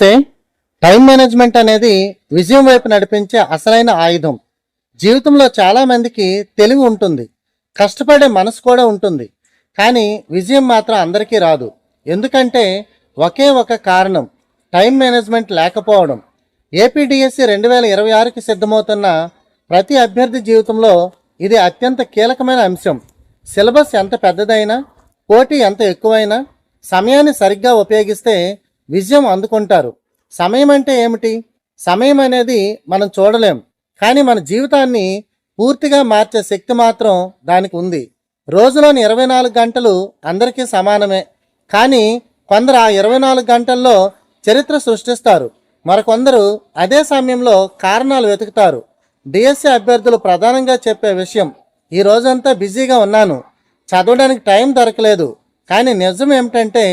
నమస్తే. Time management అనేది విజయం వైపు నడిపించే అసలైన ఆయుధం. జీవితంలో చాలా మందికి తెలివి ఉంటుంది, కష్టపడే మనసు కూడా ఉంటుంది. కానీ విజయం మాత్రం అందరికీ రాదు. ఎందుకంటే ఒకే ఒక కారణం, టైం మేనేజ్మెంట్ లేకపోవడం. ఏపీడిఎస్సి 2026కి సిద్ధమవుతున్న ప్రతి అభ్యర్థి జీవితంలో ఇది అత్యంత కీలకమైన అంశం. సిలబస్ ఎంత పెద్దదైనా, పోటీ ఎంత ఎక్కువైనా సమయాన్ని సరిగ్గా ఉపయోగిస్తే విజయం అందుకుంటారు. సమయం అంటే ఏమిటి? సమయం అనేది మనం చూడలేం, కానీ మన జీవితాన్ని పూర్తిగా మార్చే శక్తి మాత్రం దానికి ఉంది. రోజులోని 24 గంటలు అందరికీ సమానమే, కానీ కొందరు ఆ 24 గంటల్లో చరిత్ర సృష్టిస్తారు, మరికొందరు అదే సమయంలో కారణాలు వెతుకుతారు. డిఎస్సి అభ్యర్థులు ప్రధానంగా చెప్పే విషయం, ఈ రోజంతా బిజీగా ఉన్నాను, చదవడానికి టైం దొరకలేదు. కానీ నిజం ఏమిటంటే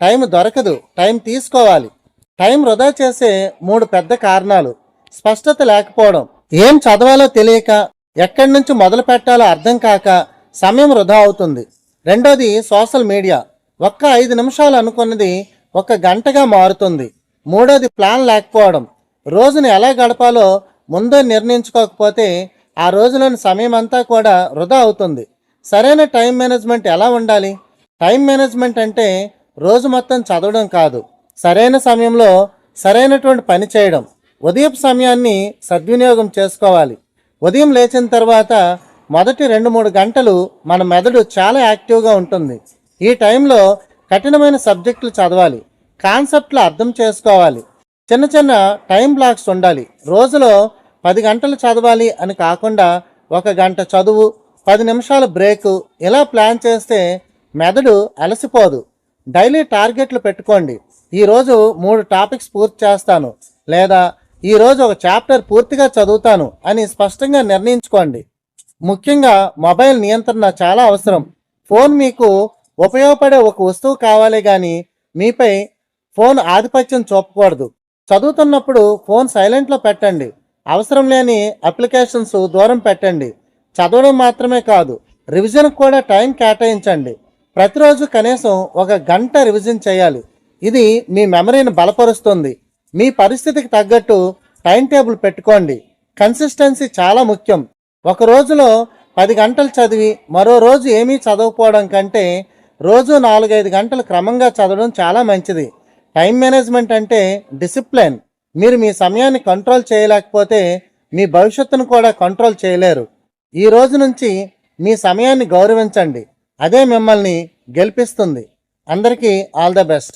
టైం దొరకదు, టైం తీసుకోవాలి. టైం వృధా చేసే 3 పెద్ద కారణాలు: స్పష్టత లేకపోవడం, ఏం చదవాలో తెలియక, ఎక్కడి నుంచి మొదలు పెట్టాలో అర్థం కాక సమయం వృధా అవుతుంది. రెండోది సోషల్ మీడియా, ఒక్క 5 నిమిషాలు అనుకున్నది 1 గంటగా మారుతుంది. మూడోది ప్లాన్ లేకపోవడం, రోజును ఎలా గడపాలో ముందే నిర్ణయించుకోకపోతే ఆ రోజులోని సమయం అంతా కూడా వృధా అవుతుంది. సరైన టైం మేనేజ్మెంట్ ఎలా ఉండాలి? టైం మేనేజ్మెంట్ అంటే రోజు మొత్తం చదవడం కాదు, సరైన సమయంలో సరైనటువంటి పని చేయడం. ఉదయం సమయాన్ని సద్వినియోగం చేసుకోవాలి. ఉదయం లేచిన తర్వాత మొదటి 2-3 గంటలు మన మెదడు చాలా యాక్టివ్గా ఉంటుంది. ఈ టైంలో కఠినమైన సబ్జెక్టులు చదవాలి, కాన్సెప్ట్లు అర్థం చేసుకోవాలి. చిన్న చిన్న టైం బ్లాక్స్ ఉండాలి. రోజులో 10 గంటలు చదవాలి అని కాకుండా 1 గంట చదువు, 10 నిమిషాలు బ్రేకు, ఇలా ప్లాన్ చేస్తే మెదడు అలసిపోదు. డైలీ టార్గెట్లు పెట్టుకోండి. ఈరోజు 3 టాపిక్స్ పూర్తి చేస్తాను, లేదా ఈరోజు ఒక చాప్టర్ పూర్తిగా చదువుతాను అని స్పష్టంగా నిర్ణయించుకోండి. ముఖ్యంగా మొబైల్ నియంత్రణ చాలా అవసరం. ఫోన్ మీకు ఉపయోగపడే ఒక వస్తువు కావాలి, కానీ మీపై ఫోన్ ఆధిపత్యం చూపకూడదు. చదువుతున్నప్పుడు ఫోన్ సైలెంట్లో పెట్టండి. అవసరం లేని అప్లికేషన్స్ దూరం పెట్టండి. చదవడం మాత్రమే కాదు, రివిజన్కి కూడా టైం కేటాయించండి. ప్రతిరోజు కనీసం 1 గంట రివిజన్ చేయాలి. ఇది మీ మెమరీని బలపరుస్తుంది. మీ పరిస్థితికి తగ్గట్టు టైం టేబుల్ పెట్టుకోండి. కన్సిస్టెన్సీ చాలా ముఖ్యం. ఒక రోజులో 10 గంటలు చదివి మరో రోజు ఏమీ చదవకపోవడం కంటే రోజు 4-5 గంటలు క్రమంగా చదవడం చాలా మంచిది. టైం మేనేజ్మెంట్ అంటే డిసిప్లిన్. మీరు మీ సమయాన్ని కంట్రోల్ చేయలేకపోతే మీ భవిష్యత్తును కూడా కంట్రోల్ చేయలేరు. ఈ రోజు నుంచి మీ సమయాన్ని గౌరవించండి, అదే మిమ్మల్ని గెలిపిస్తుంది. అందరికీ ఆల్ ద బెస్ట్.